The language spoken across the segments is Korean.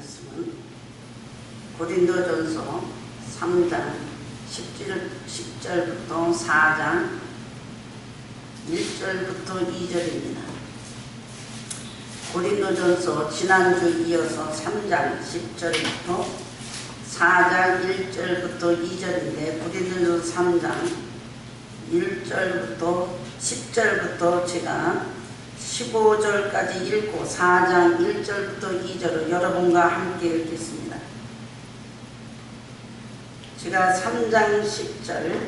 말씀은 고린도전서 3장 10절부터 4장 1절부터 2절입니다. 고린도전서 지난주 이어서 3장 10절부터 4장 1절부터 2절인데 고린도전서 3장 1절부터 10절부터 제가 15절까지 읽고 4장 1절부터 2절을 여러분과 함께 읽겠습니다. 제가 3장 10절을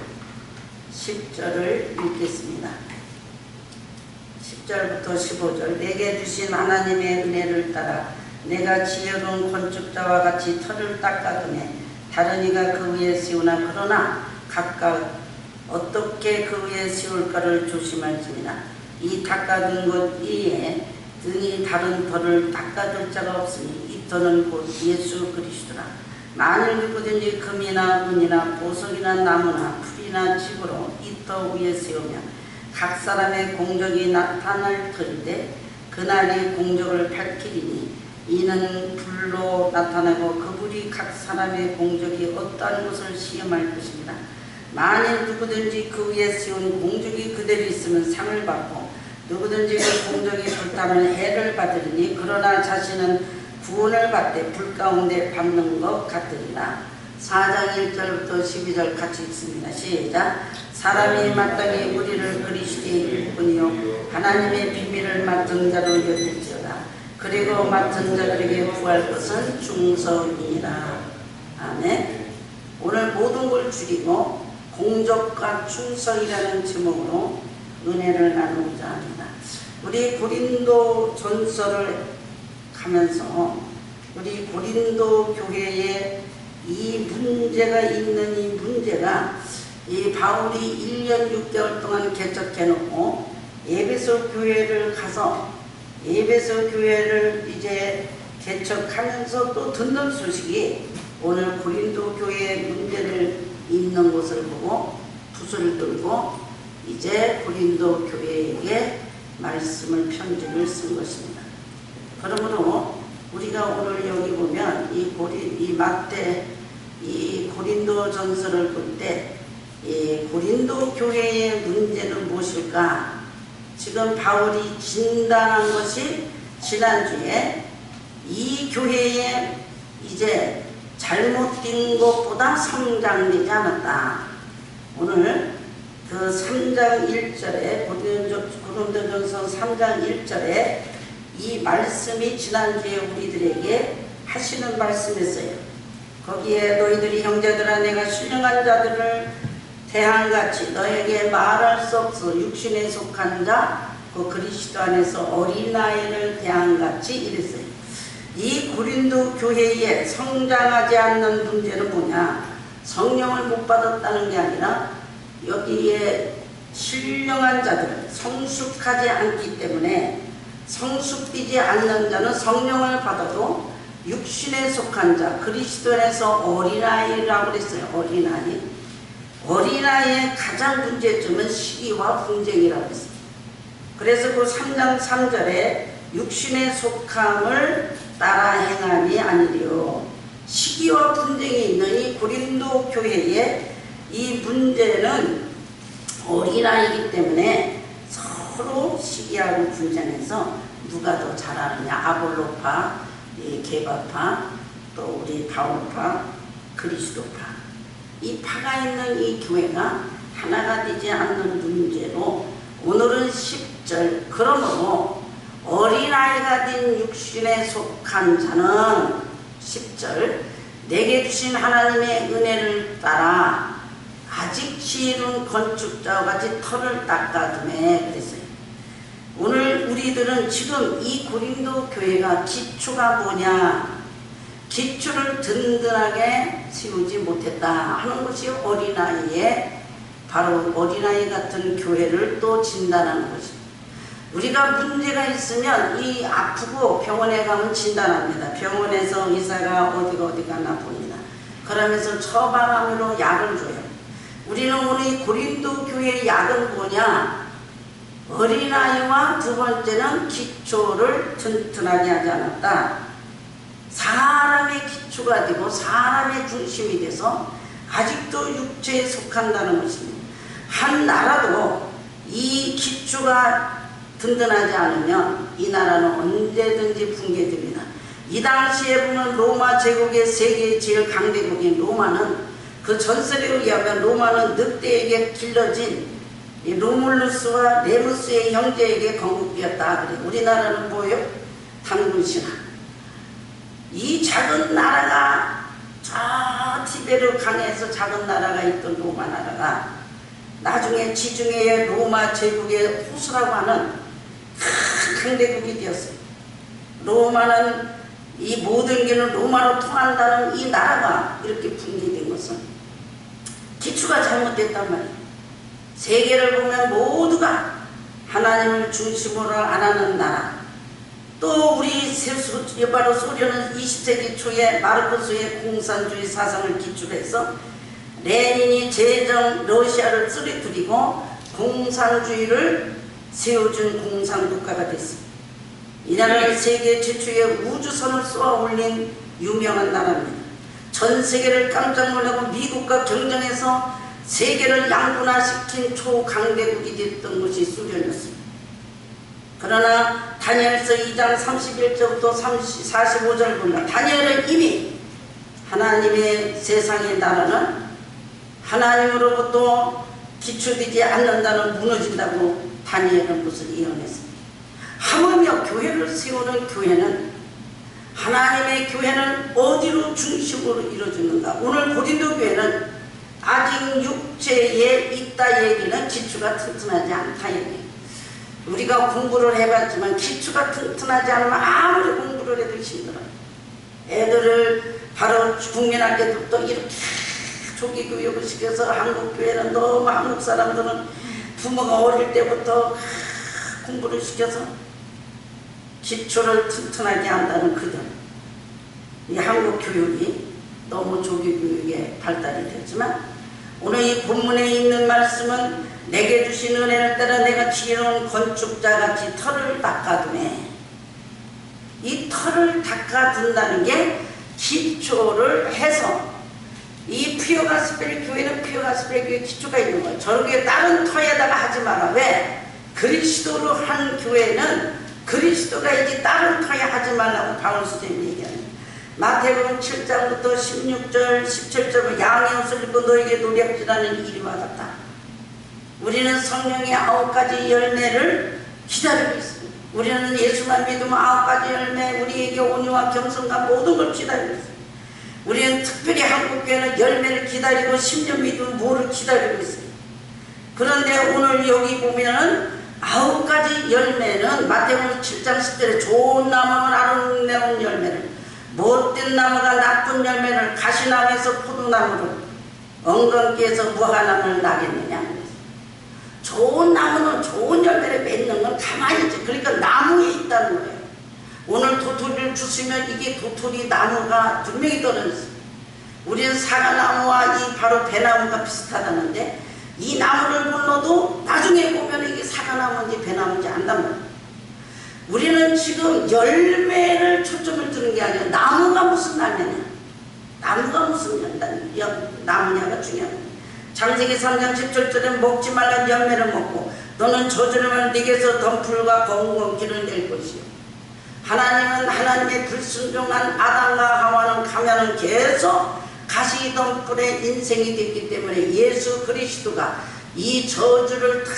읽겠습니다. 10절부터 15절. 내게 주신 하나님의 은혜를 따라 내가 지혜로운 건축자와 같이 터를 닦아두매 다른 이가 그 위에 세우나 그러나 각각 어떻게 그 위에 세울까를 조심할지니라. 이 닦아둔 것 이에 등이 다른 터를 닦아줄 자가 없으니 이 터는 곧 예수 그리스도라. 만일 누구든지 금이나 은이나 보석이나 나무나 풀이나 집으로 이 터 위에 세우면 각 사람의 공적이 나타날 터인데 그날이 공적을 밝히리니 이는 불로 나타나고 그 불이 각 사람의 공적이 어떠한 것을 시험할 것입니다. 만일 누구든지 그 위에 세운 공적이 그대로 있으면 상을 받고 누구든지 그 공적이 불타면 해를 받으리니 그러나 자신은 구원을 받되 불 가운데 받는 것 같으리라. 4장 1절부터 12절 같이 읽습니다. 시작. 사람이 마땅히 우리를 그리스도의 일꾼이요 하나님의 비밀을 맡은 자로 여길지어다. 그리고 맡은 자들에게 구할 것은 충성이니라. 아멘. 오늘 모든 걸 줄이고 공적과 충성이라는 제목으로 은혜를 나누고자 합니다. 우리 고린도 전서를 가면서 우리 고린도 교회에 이 문제가 있는 이 문제가 이 바울이 1년 6개월 동안 개척해놓고 에베소 교회를 가서 에베소 교회를 이제 개척하면서 또 듣는 소식이 오늘 고린도 교회의 문제를 있는 것을 보고 붓을 들고 이제 고린도 교회에게 말씀을 편지를 쓴 것입니다. 그러므로 우리가 오늘 여기 보면 이 고린도 전서를 볼 때 이 고린도 교회의 문제는 무엇일까? 지금 바울이 진단한 것이 지난주에 이 고린도에 이제 잘못된 것보다 성장되지 않았다. 오늘 그 3장 1절에 고린도전서 3장 1절에 이 말씀이 지난주에 우리들에게 하시는 말씀이었어요. 거기에 너희들이 형제들아 내가 신령한 자들을 대항같이 너에게 말할 수 없어 육신에 속한 자 그 그리스도 안에서 어린아이를 대항같이 이랬어요. 이 고린도 교회에 성장하지 않는 문제는 뭐냐? 성령을 못 받았다는 게 아니라 여기에 신령한 자들 성숙하지 않기 때문에 성숙되지 않는 자는 성령을 받아도 육신에 속한 자 그리스도 안에서 어린아이라고 그랬어요. 어린아이의 가장 문제점은 시기와 분쟁이라고 했어요. 그래서 그 3장 3절에 육신의 속함을 따라 행함이 아니리요. 시기와 분쟁이 있는 이 고린도 교회의 이 문제는 어린아이이기 때문에 서로 시기하고 분쟁해서 누가 더 잘하느냐. 아볼로파, 게바파, 또 우리 바울파, 그리스도파. 이 파가 있는 이 교회가 하나가 되지 않는 문제로 오늘은 10절 그러므로 어린아이가 된 육신에 속한 자는 10절 내게 주신 하나님의 은혜를 따라 아직 지혜로운 건축자와 같이 터를 닦아두매 그랬어요. 오늘 우리들은 지금 이 고린도 교회가 기초가 뭐냐? 기초를 든든하게 세우지 못했다 하는 것이 어린아이의 바로 어린아이 같은 교회를 또 진단하는 것입니다. 우리가 문제가 있으면 이 아프고 병원에 가면 진단합니다. 병원에서 의사가 어디가 나쁩니다. 그러면서 처방함으로 약을 줘요. 우리는 오늘 고린도 교회의 약은 뭐냐? 어린아이와 두 번째는 기초를 튼튼하게 하지 않았다. 사람 기초가 되고 사람의 중심이 돼서 아직도 육체에 속한다는 것입니다. 한 나라도 이 기초가 든든하지 않으면 이 나라는 언제든지 붕괴됩니다. 이 당시에 보면 로마 제국의 세계의 제일 강대국인 로마는 그 전설에 의하면 로마는 늑대에게 길러진 이 로물루스와 레무스의 형제에게 건국되었다. 그래. 우리나라는 뭐예요? 당군신화. 이 작은 나라가 저 티베르 강에서 작은 나라가 있던 로마 나라가 나중에 지중해의 로마 제국의 호수라고 하는 큰 강대국이 되었어요. 로마는 이 모든 길은 로마로 통한다는 이 나라가 이렇게 붕괴된 것은 기초가 잘못됐단 말이에요. 세계를 보면 모두가 하나님을 중심으로 안 하는 나라. 또 우리 바로 소련은 20세기 초에 마르크스의 공산주의 사상을 기초로 해서 레닌이 제정 러시아를 쓰러뜨리고 공산주의를 세워준 공산국가가 됐습니다. 이 나라는 세계 최초의 우주선을 쏘아 올린 유명한 나라입니다. 전 세계를 깜짝 놀라고 미국과 경쟁해서 세계를 양분화시킨 초강대국이 됐던 것이 소련이었습니다. 그러나 다니엘서 2장 31절부터 45절 보면 다니엘은 이미 하나님의 세상의 나라는 하나님으로부터 기초되지 않는다는 무너진다고 다니엘은 무슨 예언했습니다. 하물며 교회를 세우는 교회는 하나님의 교회는 어디로 중심으로 이루어지는가. 오늘 고린도 교회는 아직 육체에 있다 얘기는 기초가 튼튼하지 않다 얘기예요. 우리가 공부를 해봤지만 기초가 튼튼하지 않으면 아무리 공부를 해도 힘들어요. 애들을 바로 국민학교 때부터 이렇게 조기교육을 시켜서 한국교회는 너무 한국 사람들은 부모가 어릴 때부터 공부를 시켜서 기초를 튼튼하게 한다는 그들. 이 한국 교육이 너무 조기교육에 발달이 됐지만 오늘 이 본문에 있는 말씀은 내게 주신 은혜를 따라 내가 지혜로운 건축자같이 털을 닦아두네. 이 털을 닦아둔다는 게 기초를 해서 이 피어가스펠 교회는 피어가스펠 교회 기초가 있는 거예요. 저렇게 다른 터에다가 하지 마라. 왜? 그리스도로 한 교회는 그리스도가 이제 다른 터에 하지 말라고 바울 선생님이 얘기하는 거예요. 마태복음 7장부터 16절 17절 양의 옷을 입고 너에게 노략질하는 일이 와닿다. 우리는 성령의 9가지 열매를 기다리고 있습니다. 우리는 예수만 믿으면 9가지 열매, 우리에게 온유와 겸손과 모든 걸 기다리고 있습니다. 우리는 특별히 한국교회는 열매를 기다리고 10년 믿으면 뭐를 기다리고 있습니다. 그런데 오늘 여기 보면은 9가지 열매는 마태복음 7장 10절에 좋은 나무는 아름다운 열매를, 못된 나무가 나쁜 열매를, 가시나무에서 포도나무를, 엉겅퀴에서 무화과나무를 나겠느냐. 좋은 나무는 좋은 열매를 맺는 건 가만히 있지. 그러니까 나무에 있다는 거예요. 오늘 도토리를 주시면 이게 도토리 나무가 분명히 떨어졌어요. 우리는 사과나무와 이 바로 배나무가 비슷하다는데 이 나무를 불러도 나중에 보면 이게 사과나무인지 배나무인지 안단 말이에요. 우리는 지금 열매를 초점을 두는 게 아니라 나무가 무슨 나무냐, 나무가 무슨 나무냐가 중요한 거예요. 창세기 3장 17절에 먹지 말란 열매를 먹고 너는 저주르면 네게서 덤풀과 검은 길을 낼 것이요. 하나님은 하나님의 불순종한 아담과 하와는 가면은 계속 가시덤불의 인생이 됐기 때문에 예수 그리스도가 이 저주를 다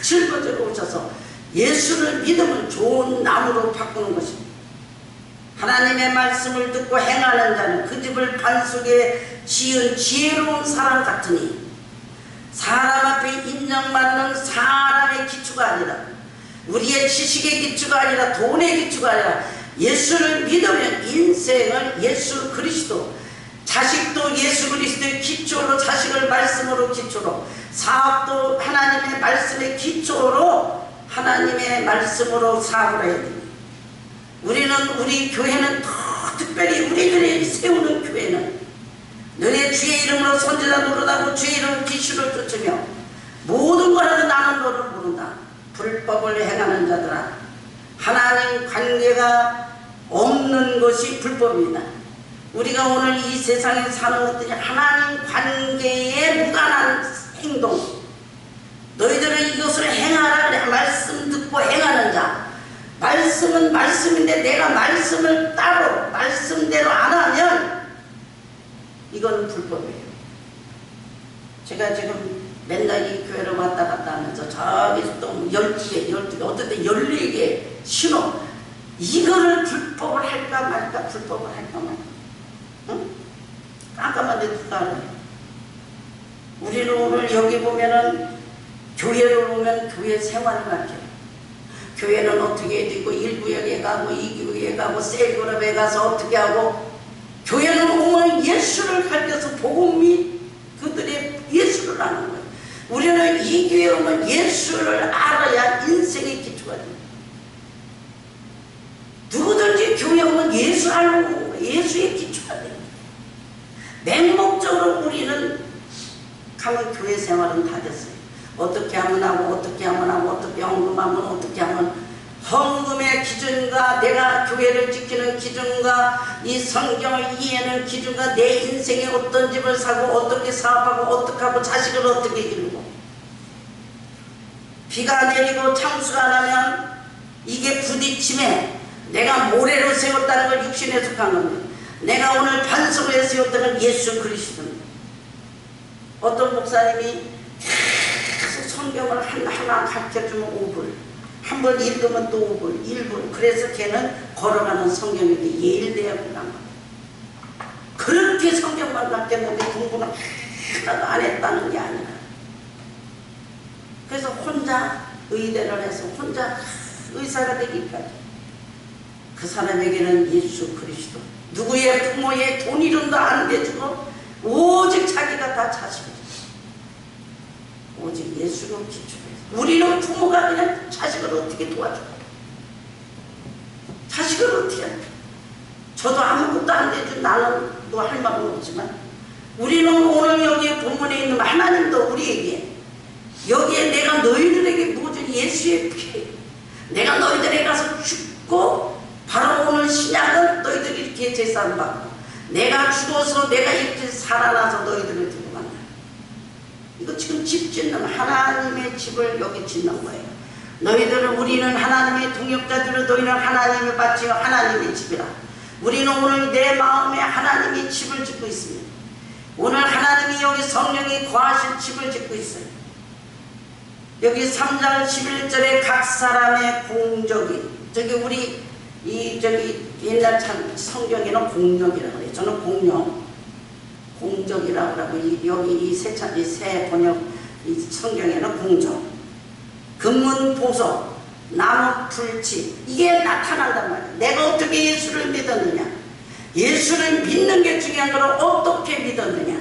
짊어져 오셔서 예수를 믿으면 좋은 나무로 바꾸는 것입니다. 하나님의 말씀을 듣고 행하는 자는 그 집을 반석에 지은 지혜로운 사람 같으니 사람 앞에 인정받는 사람의 기초가 아니라 우리의 지식의 기초가 아니라 돈의 기초가 아니라 예수를 믿으면 인생을 예수 그리스도, 자식도 예수 그리스도의 기초로, 자식을 말씀으로 기초로, 사업도 하나님의 말씀의 기초로 하나님의 말씀으로 사업을 해야 됩니다. 우리는 우리 교회는 더 특별히 우리들이 세우는 교회는 너네 주의 이름으로 선지자 노릇하고 주의 이름 기술을 쫓으며 모든 거라도 나는 너를 모른다. 불법을 행하는 자들아, 하나님 관계가 없는 것이 불법입니다. 우리가 오늘 이 세상에 사는 것들이 하나님 관계에 무관한 행동, 너희들은 이것을 행하라 그래. 말씀 듣고 행하는 자. 말씀은 말씀인데 내가 말씀을 따로 말씀대로 안 하면 이건 불법이에요. 제가 지금 맨날 이 교회를 왔다 갔다 하면서 저기서 또 12개 어떨 때 14개 신호, 이거를 불법을 할까 말까, 불법을 할까 말까. 응? 깜깜한 데 누가 알아요. 우리는 오늘 여기 보면은 교회를 보면 교회 생활을 가르쳐요. 교회는 어떻게 되고 1구역에 가고 2구역에 가고 셀그룹에 가서 어떻게 하고, 교회는 오늘 예수를 가르쳐서 복음이 그들의 예수를 아는 거예요. 우리는 이 교회에 오면 예수를 알아야 인생의 기초가 됩니다. 누구든지 교회에 오면 예수 알고 예수의 기초가 됩니다. 맹목적으로 우리는 가면 교회 생활은 다 됐어요. 어떻게 하면 하고 어떻게 하면 하고 어떻게 헌금하면 어떻게 하면, 헌금의 기준과 내가 교회를 지키는 기준과 이 성경을 이해하는 기준과 내 인생에 어떤 집을 사고 어떻게 사업하고 어떻게 하고 자식을 어떻게 기르고, 비가 내리고 창수가 나면 이게 부딪힘에 내가 모래로 세웠다는 걸 육신에 속한 겁니다. 내가 오늘 반석을 세웠다는 예수 그리스도입니다. 어떤 목사님이 계속 성경을 하나하나 가르쳐주면 5불, 한 번 읽으면 또 5불, 1불. 그래서 걔는 걸어가는 성경인데 예일대학을 간 거예요. 그렇게 성경만 가르쳤는데 공부는 하나도 안 했다는 게 아니라, 그래서 혼자 의대를 해서 혼자 의사가 되기까지 그 사람에게는 예수 그리스도, 누구의 부모의 돈 이름도 안 대주고 오직 자기가 다 자식을, 오직 예수로 기초해서. 우리는 부모가 그냥 자식을 어떻게 도와줘요? 자식을 어떻게 해요? 저도 아무것도 안 대준 나는 뭐 할 말은 없지만, 우리는 오늘 여기에 본문에 있는 하나님도 우리에게, 여기에 내가 너희들에게 모든 예수의 피, 내가 너희들에게 가서 죽고 바로 오늘 신약은 너희들이 이렇게 제사를 받고 내가 죽어서 내가 이렇게 살아나서 너희들을 두고 간다. 이거 지금 집 짓는 하나님의 집을 여기 짓는 거예요. 너희들은, 우리는 하나님의 동역자들을, 너희는 하나님의 밭이요 하나님의 집이라. 우리는 오늘 내 마음에 하나님의 집을 짓고 있습니다. 오늘 하나님이 여기 성령이 거하실 집을 짓고 있어요. 여기 3장 11절에 각 사람의 공적이, 저기 우리 저기 옛날 참 성경에는 공력이라고 그래요. 저는 공적이라고 하고, 여기 이 새 번역 이 성경에는 공적, 금문 보석, 나무 풀치, 이게 나타난단 말이에요. 내가 어떻게 예수를 믿었느냐, 예수를 믿는 게 중요한 걸 어떻게 믿었느냐.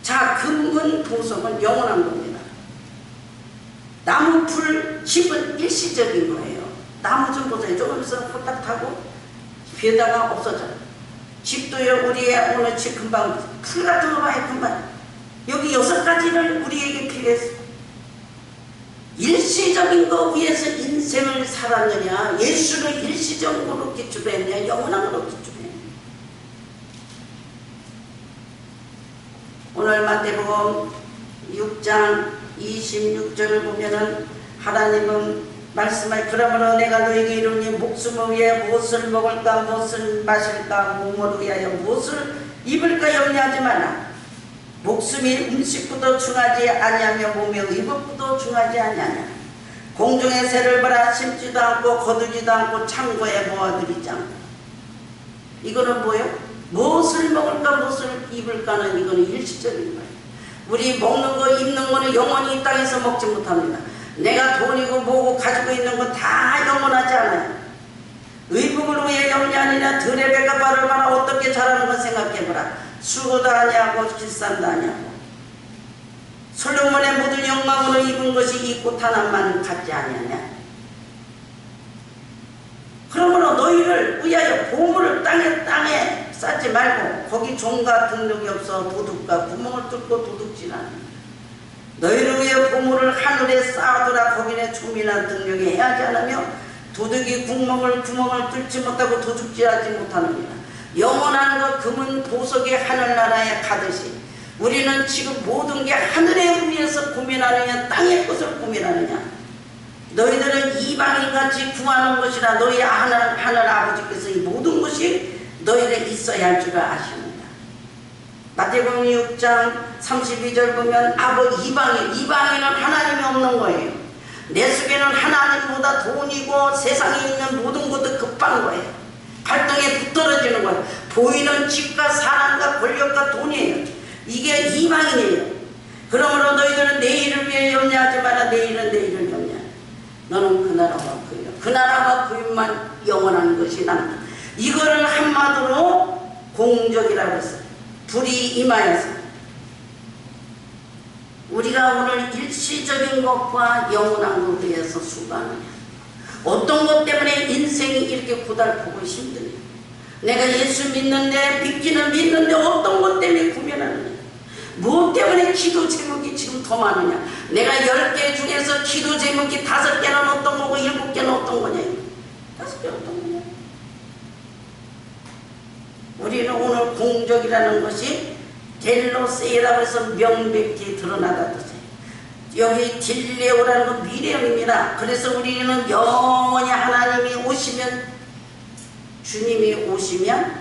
자, 금문 보석은 영원한 겁니다. 나무 풀 칩은 일시적인 거예요. 나무 좀 보세요. 조금 있으면 후딱 타고 비에다가 없어져요. 집도요, 우리의 오늘 집 금방, 풀 같은 거 봐요, 금방. 여기 6가지를 우리에게 필요했어. 일시적인 거 위해서 인생을 살았느냐, 예수를 일시적으로 기초로 했느냐, 영원한 걸로 기초로 했느냐. 오늘 마태복음 6장 26절을 보면은 하나님은 말씀하여, 그러므로 내가 너에게 이르니 목숨을 위해 무엇을 먹을까 무엇을 마실까 몸을 위하여 무엇을 입을까 염려하지 마라. 목숨이 음식보다 중하지 아니하며 몸의 의복보다 중하지 아니하냐. 공중의 새를 보라, 심지도 않고 거두지도 않고 창고에 모아두리지 않고. 이거는 뭐예요? 무엇을 먹을까 무엇을 입을까는 이거는 일시적인 거예요. 우리 먹는 거 입는 거는 영원히 이 땅에서 먹지 못합니다. 내가 돈이고 뭐고 가지고 있는 건 다 영원하지 않아요. 의복을 위해 염려하느냐. 들의 배가 발을 말아 어떻게 자라는 거 생각해보라. 수고도 아니하고 길쌈도 아니하고. 솔로몬의 모든 영광으로 입은 것이 이 꽃 하나만 같지 아니하냐. 그러므로 너희를 위하여 보물을 땅에 쌓지 말고 거기 종과 등록이 없어 도둑과 구멍을 뚫고 도둑질하는. 너희를 위해 보물을 하늘에 쌓아두라. 거기에 총이나 등록이 해하지 않으며 도둑이 구멍을 뚫지 못하고 도둑질하지 못하느니라. 영원한 것 바로 금은 보석이 하늘나라에 가듯이 우리는 지금 모든 게 하늘에 의해서 고민하느냐 땅의 것을 고민하느냐. 너희들은 이방인같이 구하는 것이라 너희 하늘 아버지께서 이 모든 것이 너희에게 있어야 할 줄 아십니다. 마태복음 6장 32절 보면 이방인은 하나님이 없는 거예요. 내 속에는 하나님보다 돈이고 세상에 있는 모든 것도 급한 거예요. 갈등에 붙들어지는 거예요. 보이는 집과 사람과 권력과 돈이에요. 이게 이방인이에요. 그러므로 너희들은 내일을 위해 염려하지 마라. 내일은 내일을 염려하라. 너는 그 나라와 그일, 그 나라와 그일만 영원한 것이 남다. 이거를 한마디로 공적이라고 했어요. 불이 임하여서 우리가 오늘 일시적인 것과 영원한 것에 대해서 수고하느냐. 어떤 것 때문에 인생이 이렇게 고달프고 힘드냐. 내가 예수 믿는데 믿기는 믿는데 어떤 것 때문에 구면하느냐. 무엇 때문에 기도 제목이 지금 더 많으냐. 내가 10개 중에서 기도 제목이 5개는 어떤 거고 7개는 어떤 거냐. 5개 어떤 거냐. 우리는 오늘 공적이라는 것이 델로세이라고 해서 명백히 드러나다 뜻이에요. 여기 딜레오라는 건 미래입니다. 그래서 우리는 영원히 하나님이 오시면, 주님이 오시면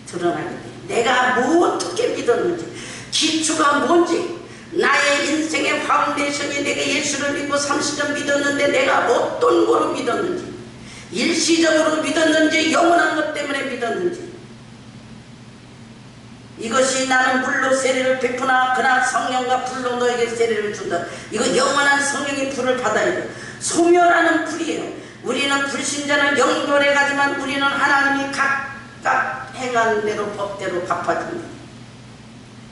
드러나게 돼요. 내가 뭐 어떻게 믿었는지, 기초가 뭔지, 나의 인생의 파운데이션이 내가 예수를 믿고 30년 믿었는데 내가 어떤 거로 믿었는지, 일시적으로 믿었는지 영원한 것 때문에 믿었는지. 이것이 나는 물로 세례를 베푸나 그나 성령과 불로 너에게 세례를 준다. 이거 영원한 성령의 불을 받아야 돼요. 소멸하는 불이에요. 우리는 불신자는 영결에 가지만 우리는 하나님이 각각 행한 대로 법대로 갚아줍니다.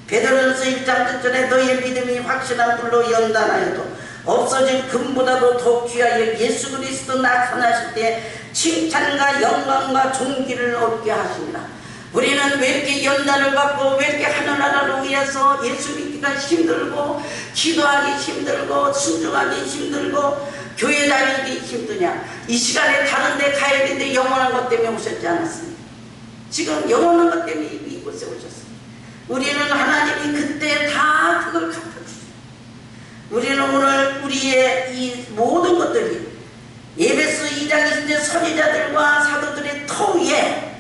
베드로전서 1장 1절에 너희의 믿음이 확실한 불로 연단하여도 없어진 금보다도 더 귀하여 예수 그리스도 나타나실 때 칭찬과 영광과 존귀를 얻게 하십니다. 우리는 왜 이렇게 연단을 받고 왜 이렇게 하늘나라를 위해서 예수 믿기가 힘들고 기도하기 힘들고 순종하기 힘들고 교회 다니기 힘드냐. 이 시간에 다른 데 가야 되는데 영원한 것 때문에 오셨지 않았습니까? 지금 영원한 것 때문에 이곳에 오셨어요. 우리는 하나님이 그때 다 그걸 갚아주세요. 우리는 오늘 우리의 이 모든 것들이 에베소 2장 20절 선지자들과 사도들의 터 위에,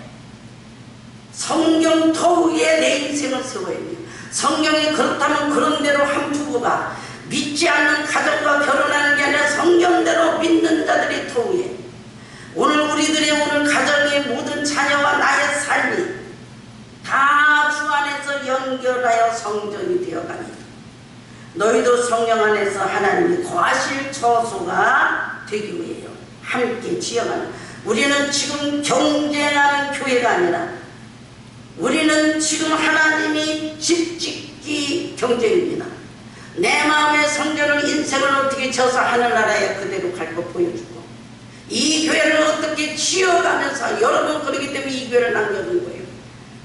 성경 터 위에 내 인생을 세워야 돼요. 성경이 그렇다면 그런 대로 한 부부가 믿지 않는 가정과 결혼하는 게 아니라 성경대로 믿는 자들의 터 위에, 오늘 우리들의 오늘 가정의 모든 자녀와 나의 삶이 다 주 안에서 연결하여 성전이 되어갑니다. 너희도 성령 안에서 하나님이 거하실 처소가 되기 위해요. 함께 지어가는, 우리는 지금 경쟁하는 교회가 아니라 우리는 지금 하나님이 집 짓기 경쟁입니다. 내 마음의 성전을, 인생을 어떻게 지어서 하늘나라에 그대로 갈 거 보여주고, 이 교회를 어떻게 지어가면서, 여러분 그러기 때문에 이 교회를 남겨둔 거예요.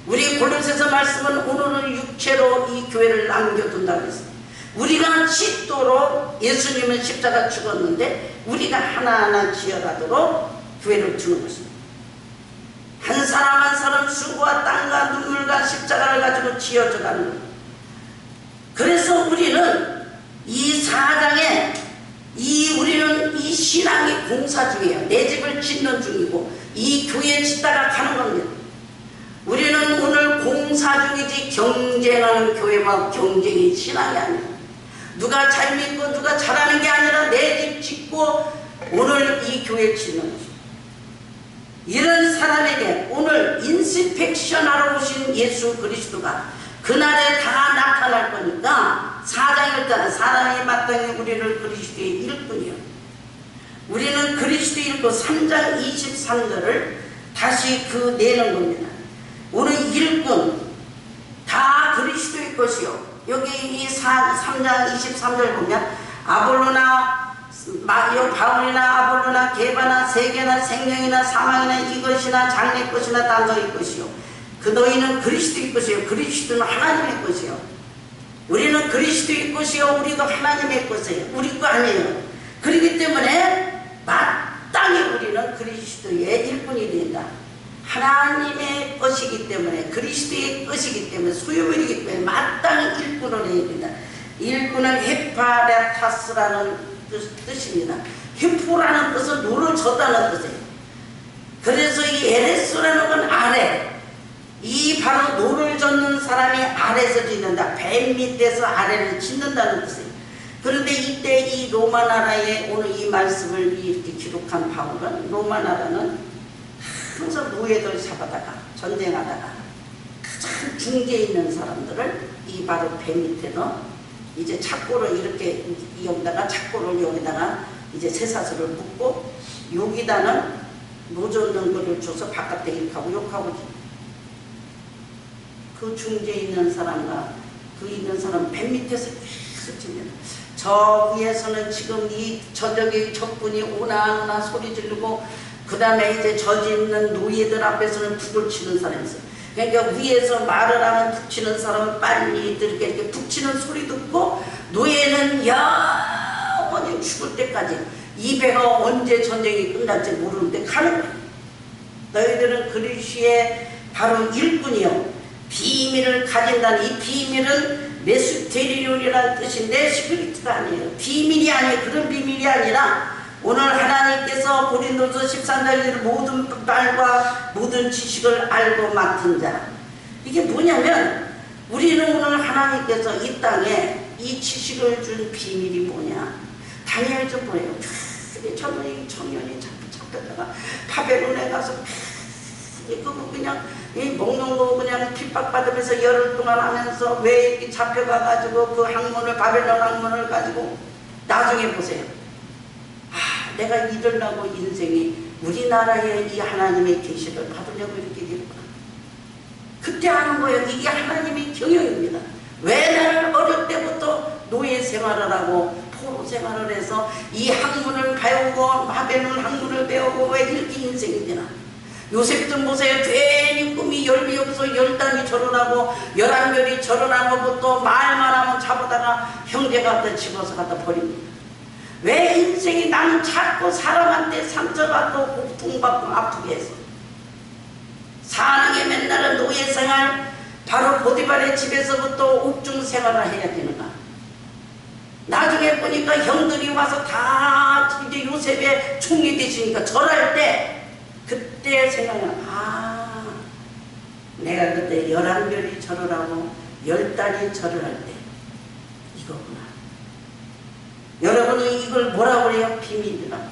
우리 골로새서 말씀은 오늘은 육체로 이 교회를 남겨둔다고 했어요. 우리가 짓도록, 예수님은 십자가 죽었는데 우리가 하나하나 지어가도록 교회를 주는 것입니다. 한 사람 한 사람 수고와 땀과 눈물과 십자가를 가지고 지어져가는 거예요. 그래서 우리는 이 사장에 우리는 이 신앙이 공사 중이에요. 내 집을 짓는 중이고 이 교회 짓다가 가는 겁니다. 우리는 오늘 공사 중이지 경쟁하는 교회와 경쟁이 신앙이 아니에요. 누가 잘 믿고 누가 잘하는 게 아니라 내 집 짓고 오늘 이 교회 짓는 것입니다. 이런 사람에게 오늘 인스펙션 하러 오신 예수 그리스도가 그날에 다 나타날 거니까, 사장일 때는 사람이 마땅히 우리를 그리스도의 일꾼이요. 우리는 그리스도 일꾼 3장 23절을 다시 내는 겁니다. 오늘 일꾼 다 그리스도의 것이요. 여기 이 3장 23절 보면 아볼로나 바울이나 아볼로나 게바나 세계나 생명이나 사망이나 이것이나 장래 것이나 다 너희 것이요. 그 너희는 그리스도의 것이요. 그리스도는 하나님의 것이요. 우리는 그리스도의 것이요. 우리도 하나님의 것이에요. 우리 거 아니에요. 그렇기 때문에 마땅히 우리는 그리스도의 일꾼이 된다. 하나님의 것이기 때문에, 그리스도의 것이기 때문에, 소유물이기 때문에 마땅히 일꾼을 해야 된다. 일꾼은 헤파레타스라는 뜻입니다. 헤포라는 뜻은 노를 젓다는 뜻이에요. 그래서 이 에레스라는 건 아래, 이 바로 노를 젓는 사람이 아래에서 짓는다. 배 밑에서 아래를 짓는다는 뜻이에요. 그런데 이때 이 로마 나라에 오늘 이 말씀을 이렇게 기록한 바울은, 로마 나라는 항상 노예들 잡아다가 전쟁하다가 가장 중개에 있는 사람들을 이 바로 배 밑에서 이제 착고를 이렇게 여기다가 착고를 여기다가 이제 쇠사슬을 묶고 여기다는 노젓는 거를 줘서 바깥에 이렇게 하고 욕하고, 그 중재에 있는 사람과 그 있는 사람 배 밑에서 계속 칩니다. 저 위에서는 지금 이 저녁에 적군이 오나 소리 지르고, 그 다음에 이제 젖있는 노예들 앞에서는 북을 치는 사람이 있어요. 그러니까 위에서 말을 하면 북치는 사람은 빨리 이렇게 북치는 소리 듣고, 노예는 영원히 죽을 때까지 이 배가 언제 전쟁이 끝날지 모르는데 가는 거예요. 너희들은 그리스도의 바로 일꾼이요 비밀을 가진다는, 이 비밀은 메스테리온이라는 뜻인데 시크릿가 아니에요. 비밀이 아니에요. 그런 비밀이 아니라 오늘 하나님께서 고린도서 13장에 모든 말과 모든 지식을 알고 맡은 자, 이게 뭐냐면 우리는 오늘 하나님께서 이 땅에 이 지식을 준 비밀이 뭐냐. 다니엘 좀 보래요. 저는 청년이 잡혔다가 바벨론에 가서 그거 그냥 먹는 거 그냥 핍박받으면서 열흘 동안 하면서 왜 이렇게 잡혀가가지고 그 학문을, 바벨론 학문을 가지고, 나중에 보세요. 내가 이러려고 인생이 우리나라에 이 하나님의 계시를 받으려고 이렇게 됐구나. 그때 아는 거예요. 이게 하나님의 경영입니다. 왜 나를 어릴 때부터 노예 생활을 하고 포로 생활을 해서 이 학문을 배우고 바벨론 학문을 배우고 왜 이렇게 인생이 되나. 요셉 좀 보세요. 괜히 꿈이 열이 없어 열단이 절언하고 11별이 절언하고 또 말만 하면 잡아다가 형제가 갖다 집어서 갖다 버립니다. 왜 인생이 나는 자꾸 사람한테 상처받고 고통받고 아프게 해서 사랑에 맨날 노예생활, 바로 보디발의 집에서부터 옥중 생활을 해야 되는가. 나중에 보니까 형들이 와서 다 이제 요셉의 총리 되시니까 절할 때 그때 생각나. 내가 그때 11별이 절을 하고 10달이 절을 할 때 이거구나. 여러분은 이걸 뭐라고 그래요? 비밀이라고.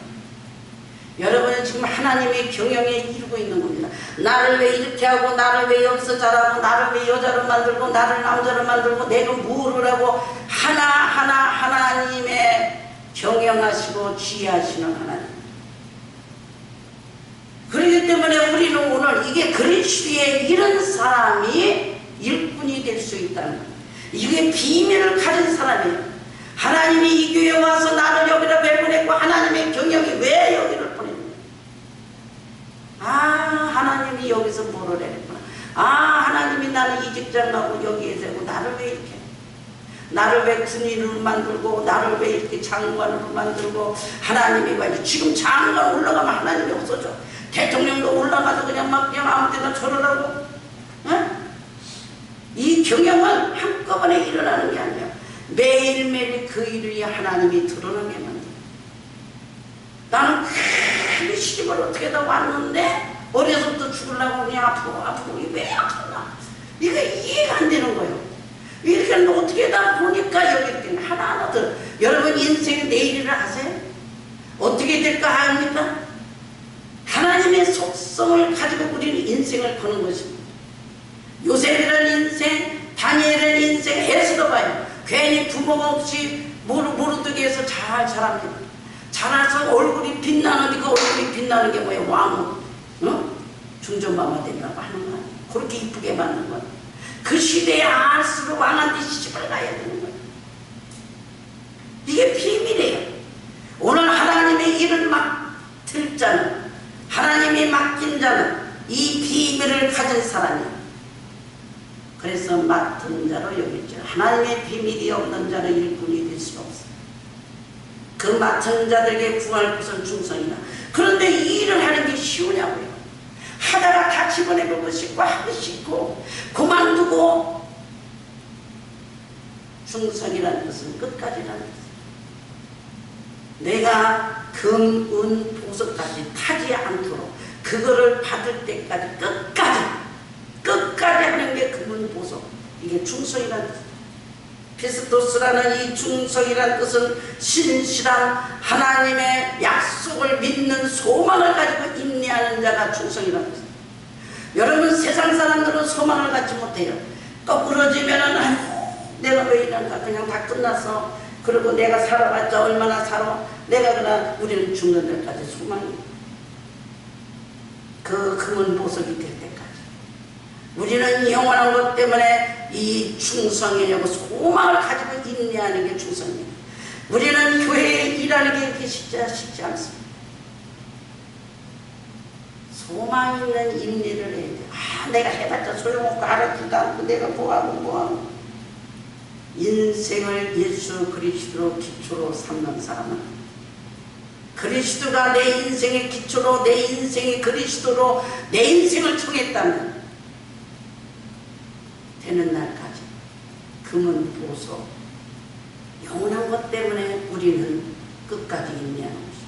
여러분은 지금 하나님의 경영에 이루고 있는 겁니다. 나를 왜 이렇게 하고, 나를 왜 여기서 자라고, 나를 왜 여자로 만들고, 나를 남자로 만들고, 내가 뭐를 하고, 하나하나 하나님의 경영하시고 지휘하시는 하나님. 그렇기 때문에 우리는 오늘 이게 그리스도의 이런 사람이 일꾼이 될 수 있다는 거예요. 이게 비밀을 가진 사람이에요. 하나님이 이 교회에 와서 나를 여기다 왜 보냈고, 하나님의 경영이 왜 여기를 보냈는가. 하나님이 여기서 뭐를 했구나. 하나님이 나는 이 직장 가고 여기에 세고 나를 왜 이렇게, 나를 왜 군인으로 만들고, 나를 왜 이렇게 장관으로 만들고. 하나님이 왜 지금 장관 올라가면 하나님이 없어져. 대통령도 올라가서 그냥 막 그냥 아무 데나 절하라고. 이 경영은 한꺼번에 일어나는 게 아니야. 매일매일 그 일이 하나님이 드러나게 만들어. 나는 그 시집을 어떻게 다 왔는데 어려서부터 죽으려고 그냥 아프고 이게 왜 아프나. 이거 이해가 안 되는 거예요. 이렇게 어떻게 다 보니까 여기 이렇게 하나하나 더. 여러분 인생의 내일을 아세요? 어떻게 될까 합니까? 하나님의 속성을 가지고 우리는 인생을 거는 것입니다. 요셉이라는 인생, 다니엘이라는 인생, 에스더 봐요. 괜히 부모가 없이 모르드게 해서 잘 자랍니다. 자라서 얼굴이 빛나는, 그 얼굴이 빛나는 게 뭐예요? 왕후, 중전마마 되려고 하는 거야. 그렇게 이쁘게 만든 거야. 그 시대에 알수록 왕한테 시집을 가야 되는 거야. 이게 비밀이에요. 오늘 하나님의 일을 맡을 자는, 하나님이 맡긴 자는 이 비밀을 가진 사람이야. 그래서 맡은 자로 여기죠. 하나님의 비밀이 없는 자는 일꾼이 될 수가 없어요. 그 맡은 자들에게 구할 것은 충성이다. 그런데 이 일을 하는 게 쉬우냐고요. 하다가 다 집어내보고 싶고 하고 싶고 그만두고. 충성이라는 것은 끝까지라는 것은 내가 금, 은, 보석까지 타지 않도록 그거를 받을 때까지 끝까지 하는 게 금, 은, 보석. 이게 충성이라는 뜻이에요. 피스토스라는 이 충성이라는 뜻은 신실한 하나님의 약속을 믿는 소망을 가지고 인내하는 자가 충성이라는 뜻이에요. 여러분, 세상 사람들은 소망을 갖지 못해요. 거꾸러지면은 내가 왜 이런가, 그냥 다 끝났어. 그리고 내가 살아봤자 얼마나 살아. 내가 그러나 우리는 죽는 데까지 소망이, 그 금은 보석이 될 때까지 우리는 영원한 것 때문에 이 충성이냐고 소망을 가지고 인내하는 게 충성이에요. 우리는 교회에 일하는 게 이렇게 쉽지 않습니다. 소망 있는 인내를 해야 돼. 내가 해봤자 소용없고 알아지도 않고 내가 뭐하고 인생을 예수 그리스도로 기초로 삼는 사람은, 그리스도가 내 인생의 기초로, 내 인생의 그리스도로 내 인생을 청했다면 되는 날까지 금은 보석, 영원한 것 때문에 우리는 끝까지 인내하는 것입니다.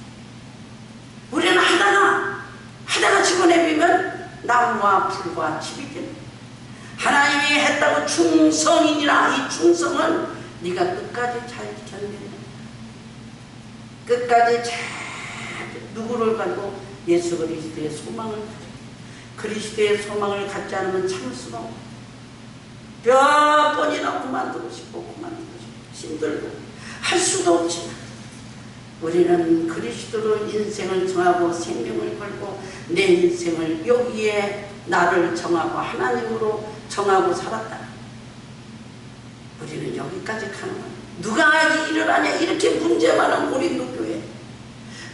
우리는 하다가 집어내비면 나무와 풀과 집이 됩니다. 하나님이 했다고 충성이니라. 이 충성은 네가 끝까지 잘 견뎌내. 끝까지 잘 누구를 가지고 예수 그리스도의 소망을 가지고, 그리스도의 소망을 갖지 않으면 참을 수가 없고 몇 번이나 그만두고 싶고 힘들고 할 수도 없지만 우리는 그리스도로 인생을 정하고 생명을 걸고 내 인생을 여기에 나를 정하고 하나님으로 정하고 살았다. 우리는 여기까지 가는 거야. 누가 이 일을 하냐, 이렇게 문제 많은 고린도 교회.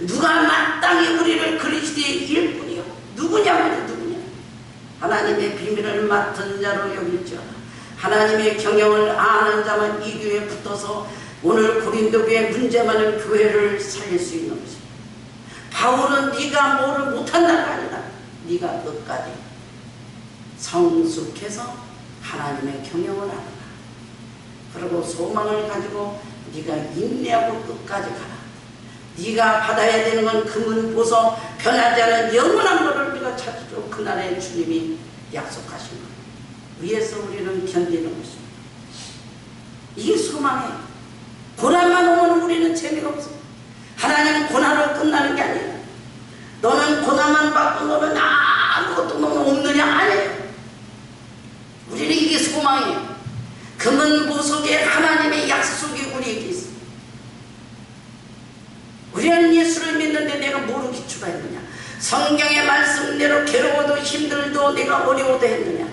누가 마땅히 우리를 그리스도의 일뿐이요. 누구냐. 하나님의 비밀을 맡은 자로 여길지어다. 하나님의 경영을 아는 자만 이 교회에 붙어서 오늘 고린도 교회 문제 많은 교회를 살릴 수 있는 것이다. 바울은 네가 뭐를 못한다가 아니라 네가 끝까지 성숙해서 하나님의 경영을 하라. 그리고 소망을 가지고 네가 인내하고 끝까지 가라. 네가 받아야 되는 건 금은 보석, 변하지 않은 영원한 것을 네가 찾죠. 그날에 주님이 약속하신 것 위에서 우리는 견디는 것입니다. 이게 소망이에요. 고난만 오면 우리는 재미가 없어. 하나님은 고난으로 끝나는 게 아니에요. 너는 고난만 받고 너는 아무것도 너는 없느냐? 아니에요. 우리는 이게 소망이에요. 금은 보석에 하나님의 약속이 우리에게 있어. 우리는 예수를 믿는데 내가 뭐로 기초가 있느냐? 성경의 말씀대로 괴로워도 힘들도 내가 어려워도 했느냐?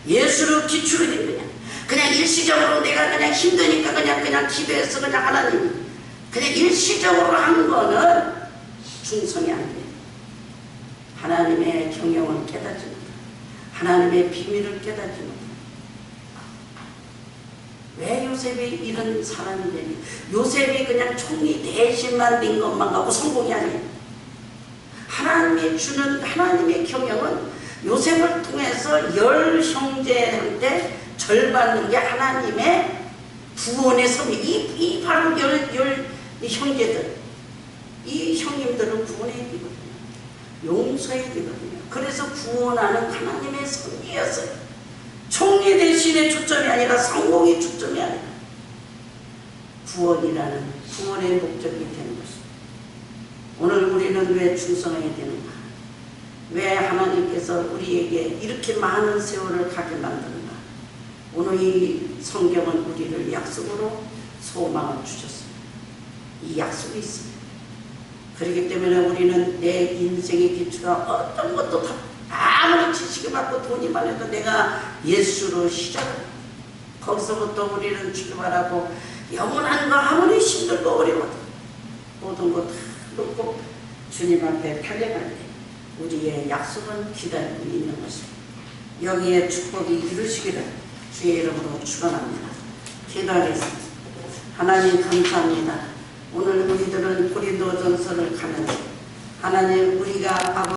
예수를 기초로 했느냐? 그냥 일시적으로 내가 그냥 힘드니까 그냥 기도해서 그냥 하나님 그냥 일시적으로 한 거는 충성이 안 돼. 하나님의 경영을 깨닫지 못해. 하나님의 비밀을 깨닫지 못해. 왜 요셉이 이런 사람이 되니? 요셉이 그냥 총리 대신만 된 것만 갖고 성공이 아니에요. 하나님이 주는 하나님의 경영은 요셉을 통해서 10 형제한테 절 받는 게 하나님의 구원의 섭리. 이 바로 10 형제들, 이 형님들은 구원의 길이거든요. 용서의 길이거든요. 그래서 구원하는 하나님의 섭리였어요. 총리 대신의 초점이 아니라 성공이 초점이 아니라 구원이라는 구원의 목적이 되는 것입니다. 오늘 우리는 왜 충성해야 되는가? 왜 하나님께서 우리에게 이렇게 많은 세월을 가게 만드는가? 오늘 이 성경은 우리를 약속으로 소망을 주셨습니다. 이 약속이 있습니다. 그렇기 때문에 우리는 내 인생의 기초가 어떤 것도 다 아무리 지식을 받고 돈이 많아도 내가 예수로 시작을 거기서부터 우리는 출발하고 영원한 거 아무리 힘들고 어려워도 모든 것 다 놓고 주님 앞에 달려갈 때 우리의 약속은 기다리고 있는 것입니다. 여기에 축복이 이루시기를 주의 이름으로 축원합니다. 기도하겠습니다. 하나님 감사합니다. 오늘 우리들은 고린도전서를 가면서 하나님 우리가